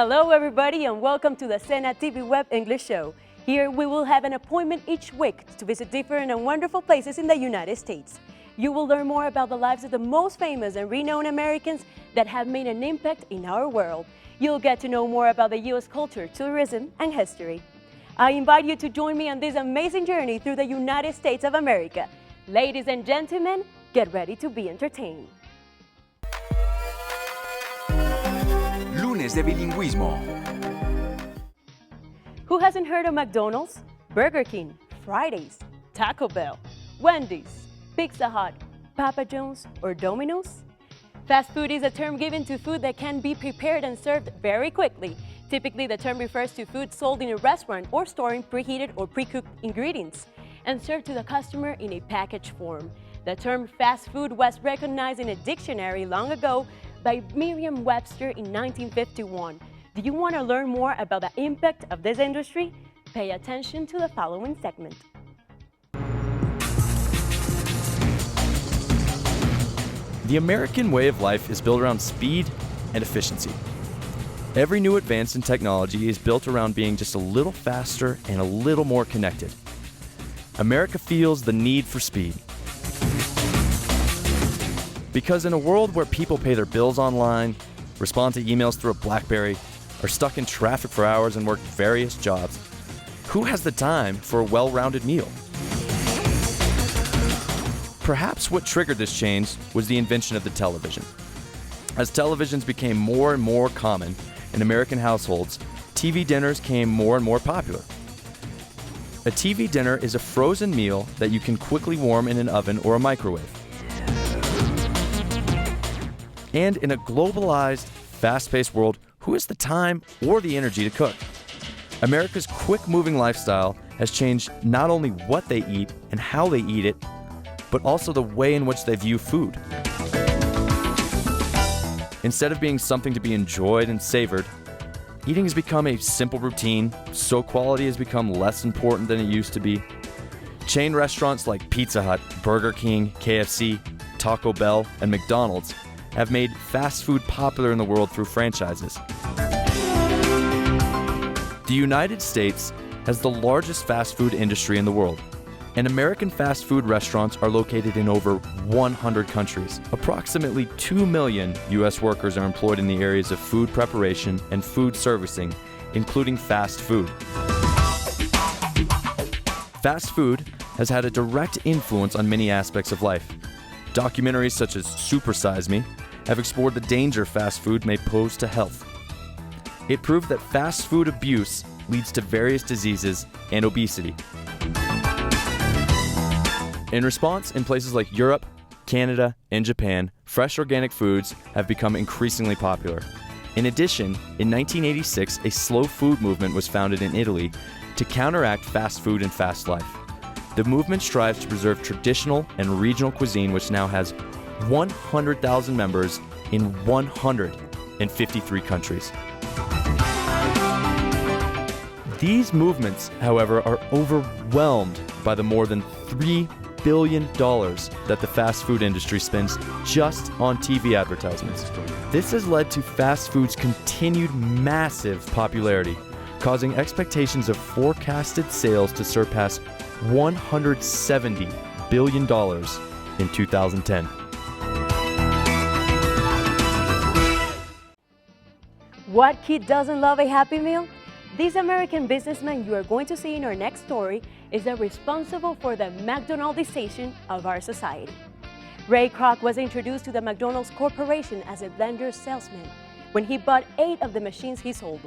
Hello everybody and welcome to the Sena TV Web English Show. Here we will have an appointment each week to visit different and wonderful places in the United States. You will learn more about the lives of the most famous and renowned Americans that have made an impact in our world. You'll get to know more about the U.S. culture, tourism, and history. I invite you to join me on this amazing journey through the United States of America. Ladies and gentlemen, get ready to be entertained. Lunes de bilingüismo. Who hasn't heard of McDonald's, Burger King, Fridays, Taco Bell, Wendy's, Pizza Hut, Papa John's, or Domino's? Fast food is a term given to food that can be prepared and served very quickly. Typically, the term refers to food sold in a restaurant or store in preheated or pre-cooked ingredients and served to the customer in a packaged form. The term fast food was recognized in a dictionary long ago by Merriam-Webster in 1951. Do you want to learn more about the impact of this industry? Pay attention to the following segment. The American way of life is built around speed and efficiency. Every new advance in technology is built around being just a little faster and a little more connected. America feels the need for speed. Because in a world where people pay their bills online, respond to emails through a BlackBerry, are stuck in traffic for hours and work various jobs, who has the time for a well-rounded meal? Perhaps what triggered this change was the invention of the television. As televisions became more and more common in American households, TV dinners became more and more popular. A TV dinner is a frozen meal that you can quickly warm in an oven or a microwave. And in a globalized, fast-paced world, who has the time or the energy to cook? America's quick-moving lifestyle has changed not only what they eat and how they eat it, but also the way in which they view food. Instead of being something to be enjoyed and savored, eating has become a simple routine, so quality has become less important than it used to be. Chain restaurants like Pizza Hut, Burger King, KFC, Taco Bell, and McDonald's have made fast food popular in the world through franchises. The United States has the largest fast food industry in the world, and American fast food restaurants are located in over 100 countries. Approximately 2 million U.S. workers are employed in the areas of food preparation and food servicing, including fast food. Fast food has had a direct influence on many aspects of life. Documentaries such as Super Size Me have explored the danger fast food may pose to health. It proved that fast food abuse leads to various diseases and obesity. In response, in places like Europe, Canada, and Japan, fresh organic foods have become increasingly popular. In addition, in 1986, a slow food movement was founded in Italy to counteract fast food and fast life. The movement strives to preserve traditional and regional cuisine, which now has 100,000 members in 153 countries. These movements, however, are overwhelmed by the more than $3 billion that the fast food industry spends just on TV advertisements. This has led to fast food's continued massive popularity, causing expectations of forecasted sales to surpass $170 billion in 2010. What kid doesn't love a Happy Meal? This American businessman you are going to see in our next story is responsible for the McDonaldization of our society. Ray Kroc was introduced to the McDonald's Corporation as a blender salesman when he bought 8 of the machines he sold.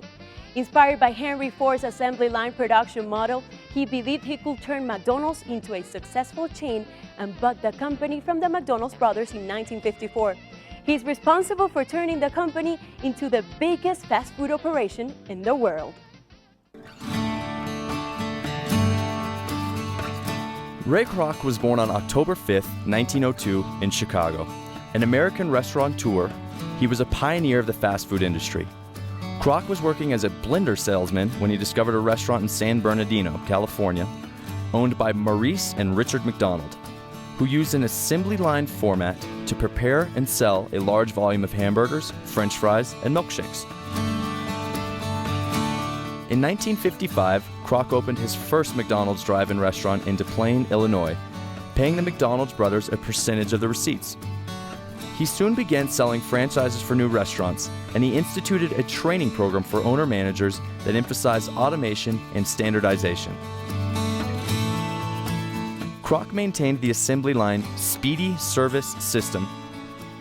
Inspired by Henry Ford's assembly line production model, he believed he could turn McDonald's into a successful chain and bought the company from the McDonald's brothers in 1954. He is responsible for turning the company into the biggest fast food operation in the world. Ray Kroc was born on October 5, 1902 in Chicago. An American restaurateur, he was a pioneer of the fast food industry. Kroc was working as a blender salesman when he discovered a restaurant in San Bernardino, California, owned by Maurice and Richard McDonald, who used an assembly line format to prepare and sell a large volume of hamburgers, French fries, and milkshakes. In 1955, Kroc opened his first McDonald's drive-in restaurant in Des Plaines, Illinois, paying the McDonald's brothers a percentage of the receipts. He soon began selling franchises for new restaurants, and he instituted a training program for owner-managers that emphasized automation and standardization. Kroc maintained the assembly line Speedy Service System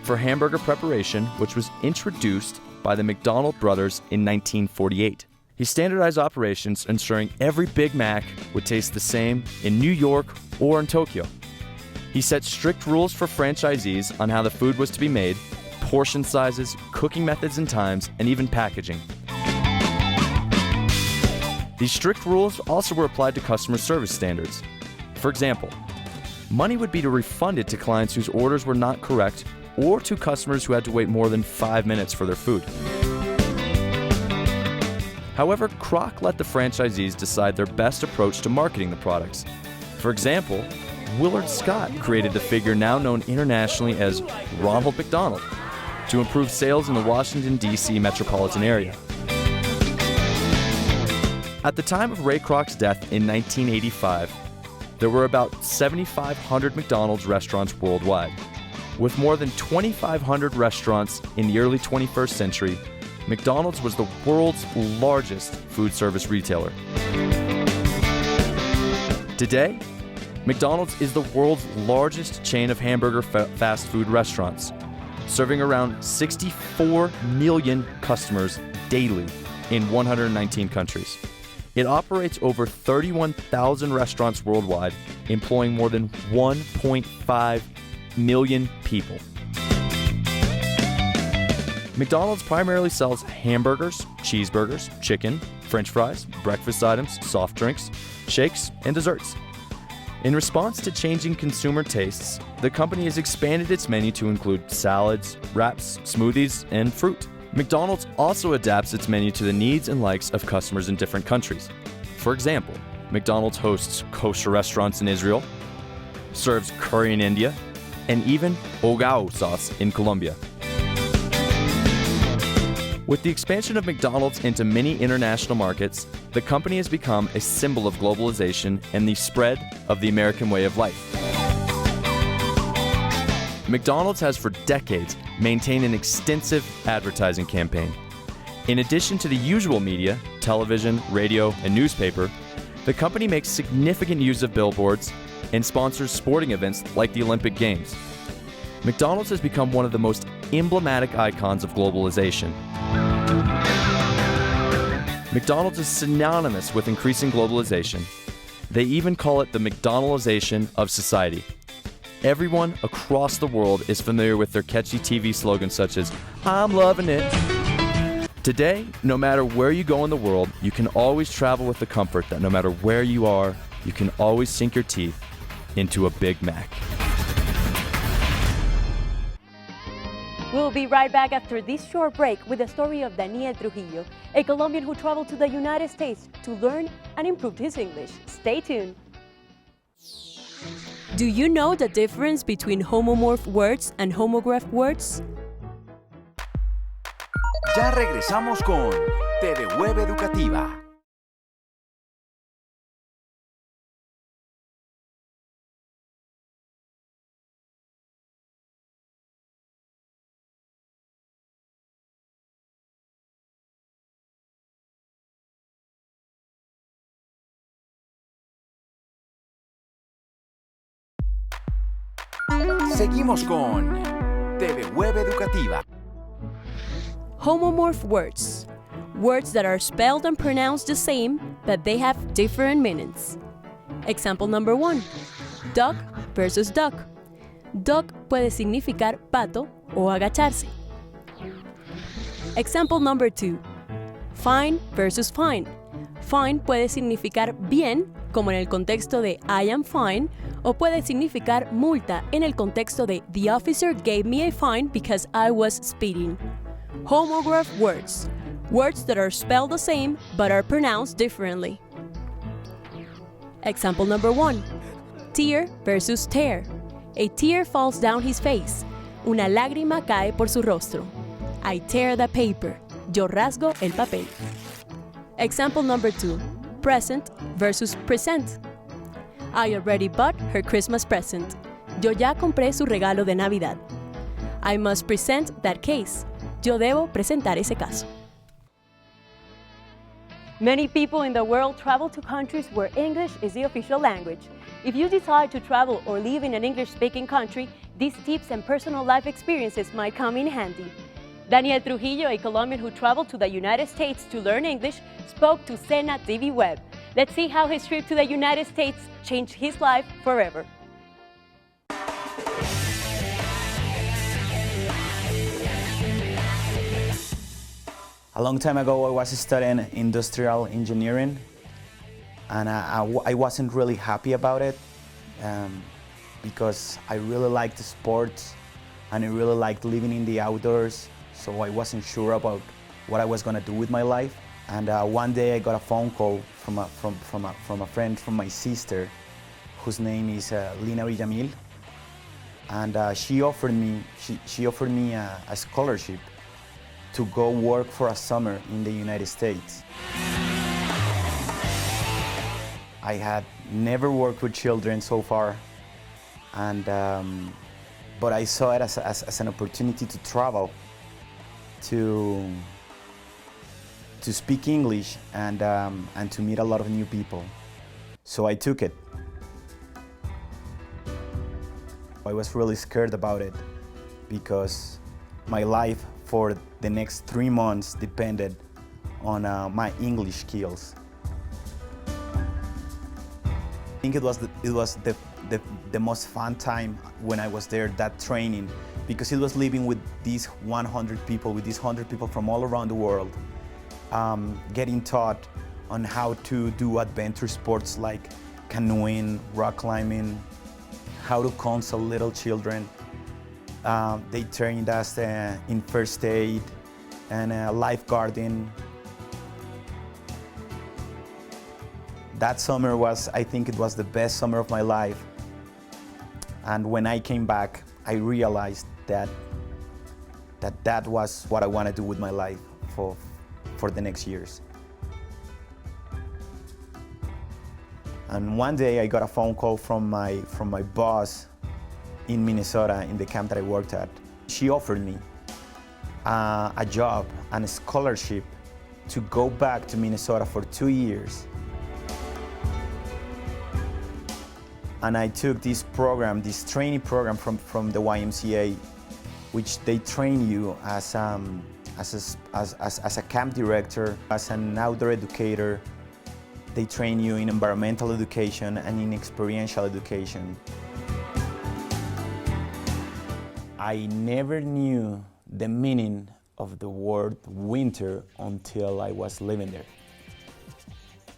for hamburger preparation, which was introduced by the McDonald brothers in 1948. He standardized operations, ensuring every Big Mac would taste the same in New York or in Tokyo. He set strict rules for franchisees on how the food was to be made, portion sizes, cooking methods and times, and even packaging. These strict rules also were applied to customer service standards. For example, money would be refunded to clients whose orders were not correct or to customers who had to wait more than 5 minutes for their food. However, Kroc let the franchisees decide their best approach to marketing the products. For example, Willard Scott created the figure now known internationally as Ronald McDonald to improve sales in the Washington, D.C. metropolitan area. At the time of Ray Kroc's death in 1985, there were about 7,500 McDonald's restaurants worldwide. With more than 2,500 restaurants in the early 21st century, McDonald's was the world's largest food service retailer. Today, McDonald's is the world's largest chain of hamburger fast food restaurants, serving around 64 million customers daily in 119 countries. It operates over 31,000 restaurants worldwide, employing more than 1.5 million people. McDonald's primarily sells hamburgers, cheeseburgers, chicken, French fries, breakfast items, soft drinks, shakes, and desserts. In response to changing consumer tastes, the company has expanded its menu to include salads, wraps, smoothies, and fruit. McDonald's also adapts its menu to the needs and likes of customers in different countries. For example, McDonald's hosts kosher restaurants in Israel, serves curry in India, and even ogao sauce in Colombia. With the expansion of McDonald's into many international markets, the company has become a symbol of globalization and the spread of the American way of life. McDonald's has for decades maintained an extensive advertising campaign. In addition to the usual media, television, radio, and newspaper, the company makes significant use of billboards and sponsors sporting events like the Olympic Games. McDonald's has become one of the most emblematic icons of globalization. McDonald's is synonymous with increasing globalization. They even call it the McDonaldization of society. Everyone across the world is familiar with their catchy TV slogans such as, "I'm loving it." Today, no matter where you go in the world, you can always travel with the comfort that no matter where you are, you can always sink your teeth into a Big Mac. We'll be right back after this short break with the story of Daniel Trujillo, a Colombian who traveled to the United States to learn and improve his English. Stay tuned. Do you know the difference between homomorph words and homograph words? Ya regresamos con TV Web Educativa. Seguimos con TV Web Educativa. Homomorph words. Words that are spelled and pronounced the same, but they have different meanings. Example number 1. Duck versus duck. Duck puede significar pato o agacharse. Example number 2. Fine versus fine. Fine puede significar bien, como en el contexto de I am fine, o puede significar multa en el contexto de the officer gave me a fine because I was speeding. Homograph words. Words that are spelled the same but are pronounced differently. Example number 1. Tear versus tear. A tear falls down his face. Una lágrima cae por su rostro. I tear the paper. Yo rasgo el papel. Example number 2, present versus present. I already bought her Christmas present. Yo ya compré su regalo de Navidad. I must present that case. Yo debo presentar ese caso. Many people in the world travel to countries where English is the official language. If you decide to travel or live in an English-speaking country, these tips and personal life experiences might come in handy. Daniel Trujillo, a Colombian who traveled to the United States to learn English, spoke to Sena TV Web. Let's see how his trip to the United States changed his life forever. A long time ago, I was studying industrial engineering, and I wasn't really happy about it because I really liked sports and I really liked living in the outdoors, so I wasn't sure about what I was going to do with my life. And one day I got a phone call from a friend from my sister, whose name is Lina Villamil, and she offered me a scholarship to go work for a summer in the United States. I had never worked with children so far, and but I saw it as an opportunity to travel, to speak English, and to meet a lot of new people. So I took it. I was really scared about it because my life for the next 3 months depended on my English skills. I think it was the most fun time when I was there, that training, because it was living with these 100 people from all around the world, getting taught on how to do adventure sports like canoeing, rock climbing, how to counsel little children. They trained us in first aid and lifeguarding. That summer I think it was the best summer of my life. And when I came back, I realized that was what I want to do with my life for the next years. And one day I got a phone call from my boss in Minnesota, in the camp that I worked at. She offered me a job and a scholarship to go back to Minnesota for 2 years. And I took this training program from the YMCA, which they train you as a camp director, as an outdoor educator. They train you in environmental education and in experiential education. I never knew the meaning of the word winter until I was living there.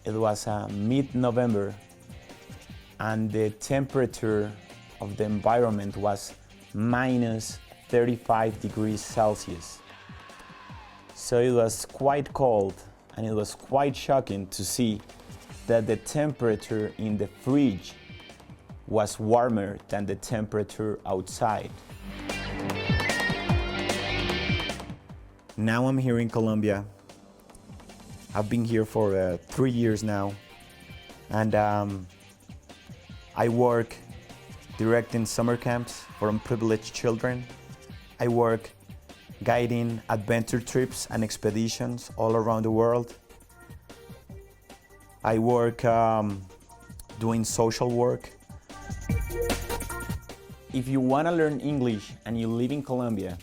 It was mid-November, and the temperature of the environment was minus 35 degrees Celsius. So it was quite cold, and it was quite shocking to see that the temperature in the fridge was warmer than the temperature outside. Now I'm here in Colombia. I've been here for 3 years now, and I work directing summer camps for unprivileged children. I work guiding adventure trips and expeditions all around the world. I work doing social work. If you want to learn English and you live in Colombia,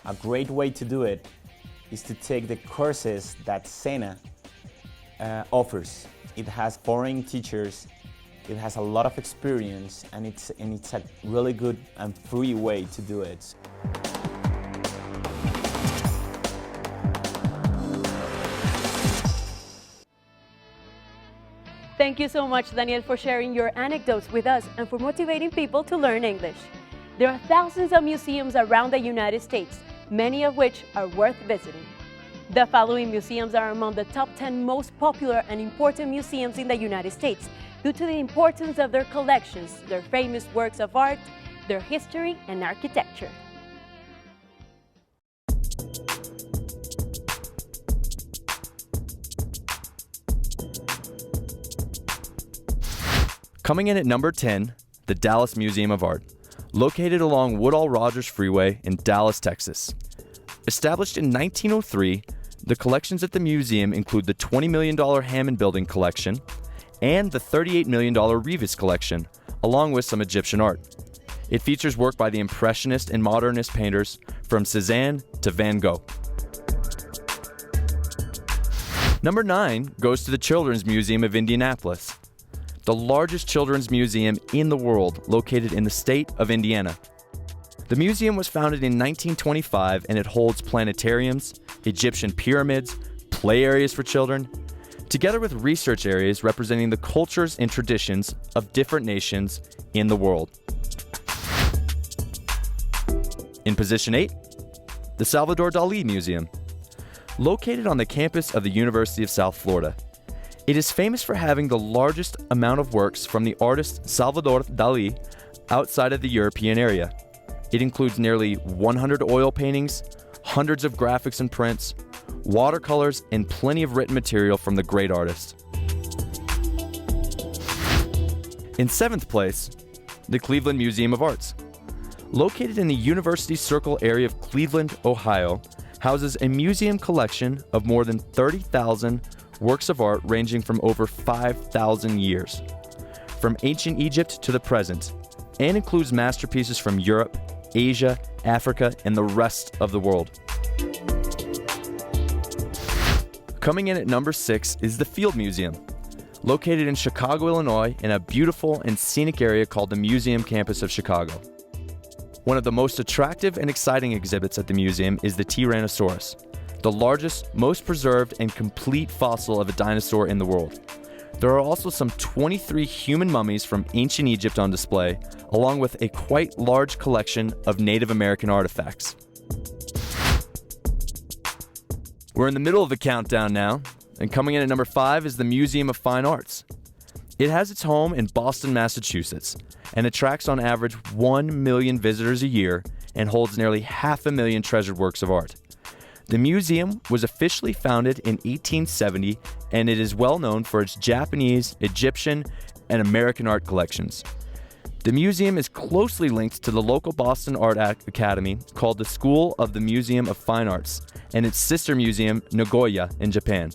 a great way to do it is to take the courses that Sena offers. It has foreign teachers, it has a lot of experience, and it's a really good and free way to do it. Thank you so much, Daniel, for sharing your anecdotes with us and for motivating people to learn English. There are thousands of museums around the United States, many of which are worth visiting. The following museums are among the top 10 most popular and important museums in the United States due to the importance of their collections, their famous works of art, their history, and architecture. Coming in at number 10, the Dallas Museum of Art, located along Woodall Rogers Freeway in Dallas, Texas. Established in 1903, the collections at the museum include the $20 million Hammond Building collection and the $38 million Revis collection, along with some Egyptian art. It features work by the Impressionist and Modernist painters from Cézanne to Van Gogh. Number 9 goes to the Children's Museum of Indianapolis, the largest children's museum in the world, located in the state of Indiana. The museum was founded in 1925, and it holds planetariums, Egyptian pyramids, play areas for children, together with research areas representing the cultures and traditions of different nations in the world. In position 8, the Salvador Dalí Museum, located on the campus of the University of South Florida. It is famous for having the largest amount of works from the artist Salvador Dalí outside of the European area. It includes nearly 100 oil paintings, hundreds of graphics and prints, watercolors, and plenty of written material from the great artist. In 7th place, the Cleveland Museum of Arts. Located in the University Circle area of Cleveland, Ohio, houses a museum collection of more than 30,000 works of art ranging from over 5,000 years, from ancient Egypt to the present, and includes masterpieces from Europe, Asia, Africa, and the rest of the world. Coming in at number 6 is the Field Museum, located in Chicago, Illinois, in a beautiful and scenic area called the Museum Campus of Chicago. One of the most attractive and exciting exhibits at the museum is the Tyrannosaurus, the largest, most preserved, and complete fossil of a dinosaur in the world. There are also some 23 human mummies from ancient Egypt on display, along with a quite large collection of Native American artifacts. We're in the middle of the countdown now, and coming in at number 5 is the Museum of Fine Arts. It has its home in Boston, Massachusetts, and attracts on average 1 million visitors a year and holds nearly 500,000 treasured works of art. The museum was officially founded in 1870, and it is well known for its Japanese, Egyptian, and American art collections. The museum is closely linked to the local Boston Art Academy called the School of the Museum of Fine Arts and its sister museum, Nagoya, in Japan.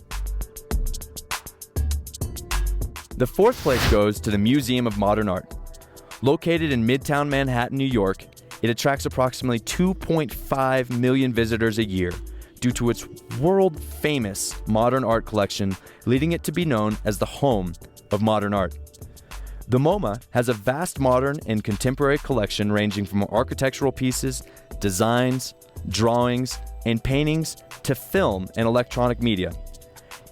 The 4th place goes to the Museum of Modern Art. Located in Midtown Manhattan, New York, it attracts approximately 2.5 million visitors a year due to its world-famous modern art collection, leading it to be known as the home of modern art. The MoMA has a vast modern and contemporary collection ranging from architectural pieces, designs, drawings, and paintings to film and electronic media.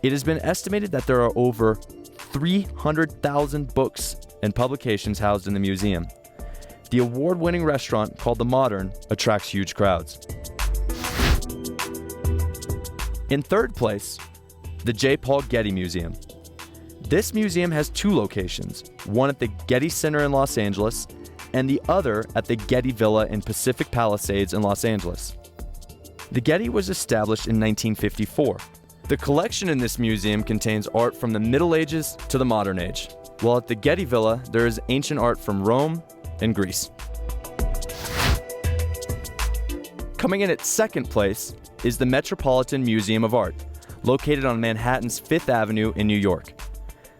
It has been estimated that there are over 300,000 books and publications housed in the museum. The award-winning restaurant called The Modern attracts huge crowds. In 3rd place, the J. Paul Getty Museum. This museum has 2 locations, one at the Getty Center in Los Angeles and the other at the Getty Villa in Pacific Palisades in Los Angeles. The Getty was established in 1954. The collection in this museum contains art from the Middle Ages to the modern age, while at the Getty Villa there is ancient art from Rome and Greece. Coming in at 2nd place is the Metropolitan Museum of Art, located on Manhattan's 5th Avenue in New York.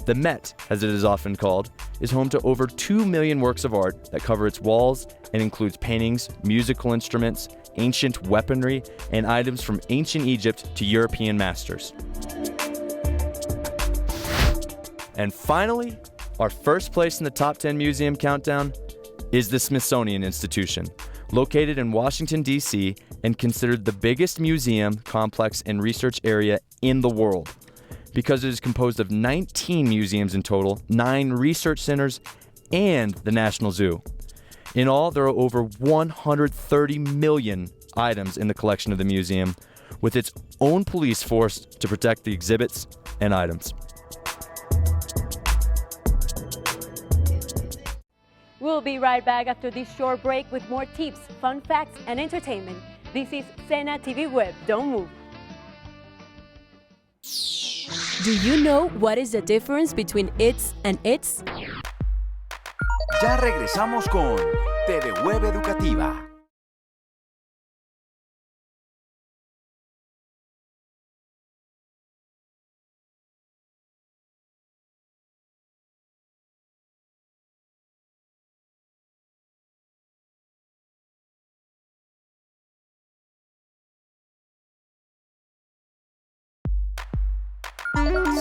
The Met, as it is often called, is home to over 2 million works of art that cover its walls and includes paintings, musical instruments, ancient weaponry, and items from ancient Egypt to European masters. And finally, our first place in the top 10 museum countdown is the Smithsonian Institution, located in Washington, D.C., and considered the biggest museum, complex, and research area in the world, because it is composed of 19 museums in total, 9 research centers, and the National Zoo. In all, there are over 130 million items in the collection of the museum, with its own police force to protect the exhibits and items. We'll be right back after this short break with more tips, fun facts, and entertainment. This is Sena TV Web. Don't move. Do you know what is the difference between its and its? Ya regresamos con TV Web Educativa.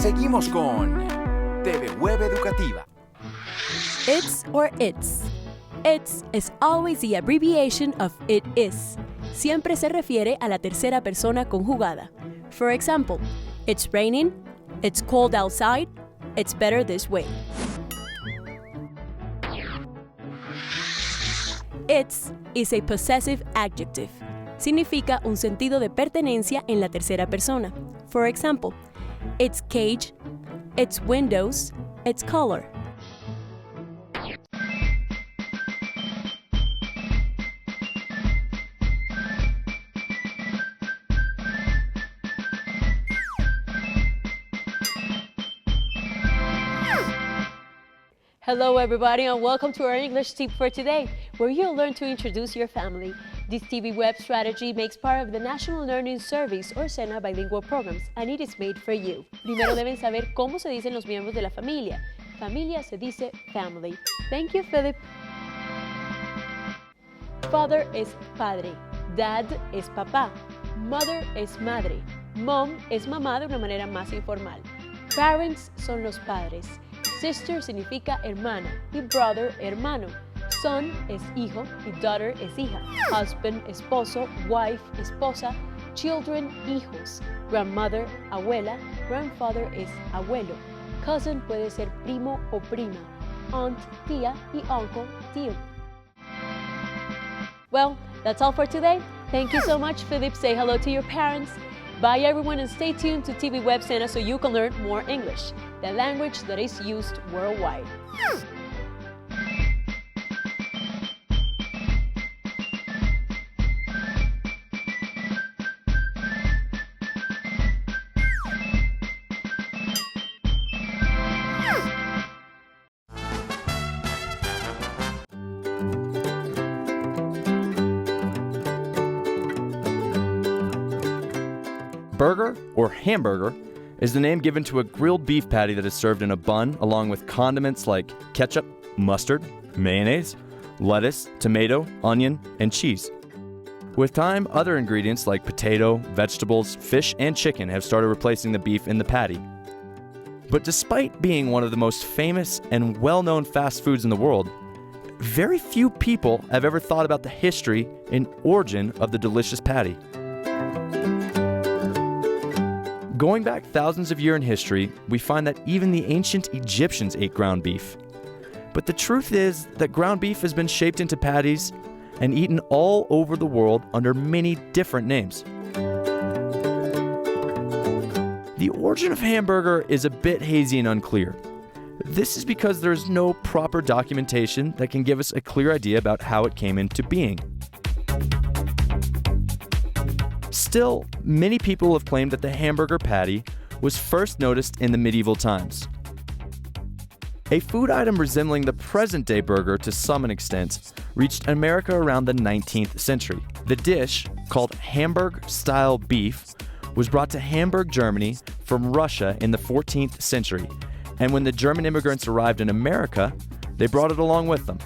Seguimos con TV Web Educativa. It's or its. It's is always the abbreviation of it is. Siempre se refiere a la tercera persona conjugada. For example, it's raining, it's cold outside, it's better this way. Its is a possessive adjective. Significa un sentido de pertenencia en la tercera persona. For example, its cage, its windows, its color. Hello everybody and welcome to our English tip for today, where you'll learn to introduce your family. This TV web strategy makes part of the National Learning Service or SENA bilingual programs and it is made for you. Primero deben saber cómo se dicen los miembros de la familia. Familia se dice family. Thank you, Philip. Father es padre. Dad es papá. Mother es madre. Mom es mamá de una manera más informal. Parents son los padres. Sister significa hermana y brother, hermano. Son es hijo y daughter es hija. Husband, esposo. Wife, esposa. Children, hijos. Grandmother, abuela. Grandfather es abuelo. Cousin puede ser primo o prima. Aunt, tía y uncle, tío. Well, that's all for today. Thank you so much, Philip. Say hello to your parents. Bye everyone and stay tuned to TV Web Sena so you can learn more English, the language that is used worldwide. Burger, or hamburger, is the name given to a grilled beef patty that is served in a bun along with condiments like ketchup, mustard, mayonnaise, lettuce, tomato, onion, and cheese. With time, other ingredients like potato, vegetables, fish, and chicken have started replacing the beef in the patty. But despite being one of the most famous and well-known fast foods in the world, very few people have ever thought about the history and origin of the delicious patty. Going back thousands of years in history, we find that even the ancient Egyptians ate ground beef. But the truth is that ground beef has been shaped into patties and eaten all over the world under many different names. The origin of hamburger is a bit hazy and unclear. This is because there is no proper documentation that can give us a clear idea about how it came into being. Still, many people have claimed that the hamburger patty was first noticed in the medieval times. A food item resembling the present-day burger to some extent reached America around the 19th century. The dish, called Hamburg-style beef, was brought to Hamburg, Germany from Russia in the 14th century, and when the German immigrants arrived in America, they brought it along with them.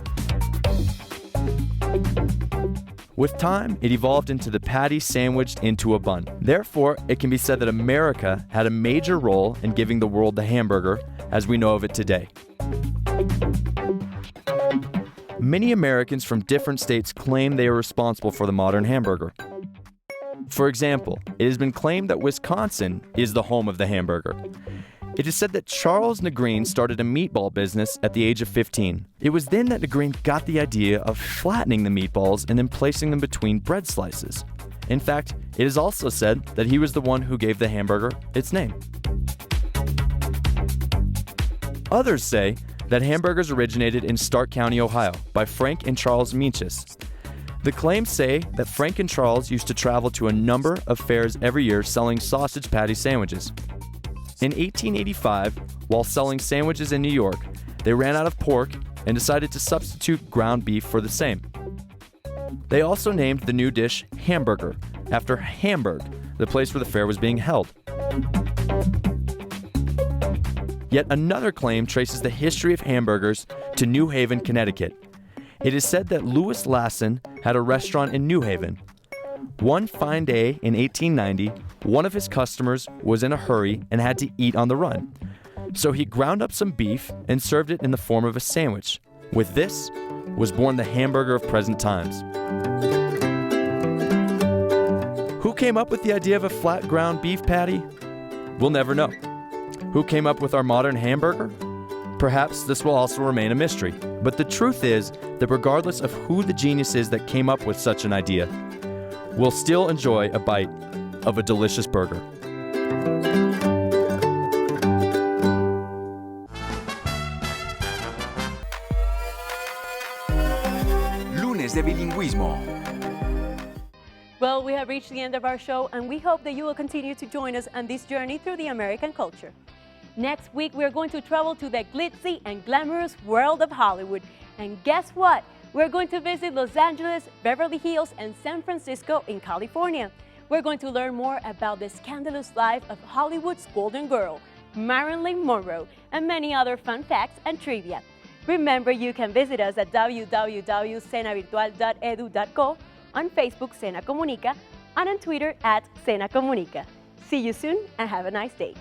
With time, it evolved into the patty sandwiched into a bun. Therefore, it can be said that America had a major role in giving the world the hamburger as we know of it today. Many Americans from different states claim they are responsible for the modern hamburger. For example, it has been claimed that Wisconsin is the home of the hamburger. It is said that Charles Negreen started a meatball business at the age of 15. It was then that Negreen got the idea of flattening the meatballs and then placing them between bread slices. In fact, it is also said that he was the one who gave the hamburger its name. Others say that hamburgers originated in Stark County, Ohio, by Frank and Charles Meaches. The claims say that Frank and Charles used to travel to a number of fairs every year selling sausage patty sandwiches. In 1885, while selling sandwiches in New York, they ran out of pork and decided to substitute ground beef for the same. They also named the new dish hamburger, after Hamburg, the place where the fair was being held. Yet another claim traces the history of hamburgers to New Haven, Connecticut. It is said that Louis Lassen had a restaurant in New Haven. One fine day in 1890, one of his customers was in a hurry and had to eat on the run. So he ground up some beef and served it in the form of a sandwich. With this was born the hamburger of present times. Who came up with the idea of a flat ground beef patty? We'll never know. Who came up with our modern hamburger? Perhaps this will also remain a mystery. But the truth is that regardless of who the genius is that came up with such an idea, we'll still enjoy a bite of a delicious burger. Lunes de bilingüismo. Well, we have reached the end of our show, and we hope that you will continue to join us on this journey through the American culture. Next week, we are going to travel to the glitzy and glamorous world of Hollywood. And guess what? We're going to visit Los Angeles, Beverly Hills, and San Francisco in California. We're going to learn more about the scandalous life of Hollywood's golden girl, Marilyn Monroe, and many other fun facts and trivia. Remember, you can visit us at www.cenavirtual.edu.co, on Facebook, Cena Comunica, and on Twitter @Cena Comunica. See you soon and have a nice day.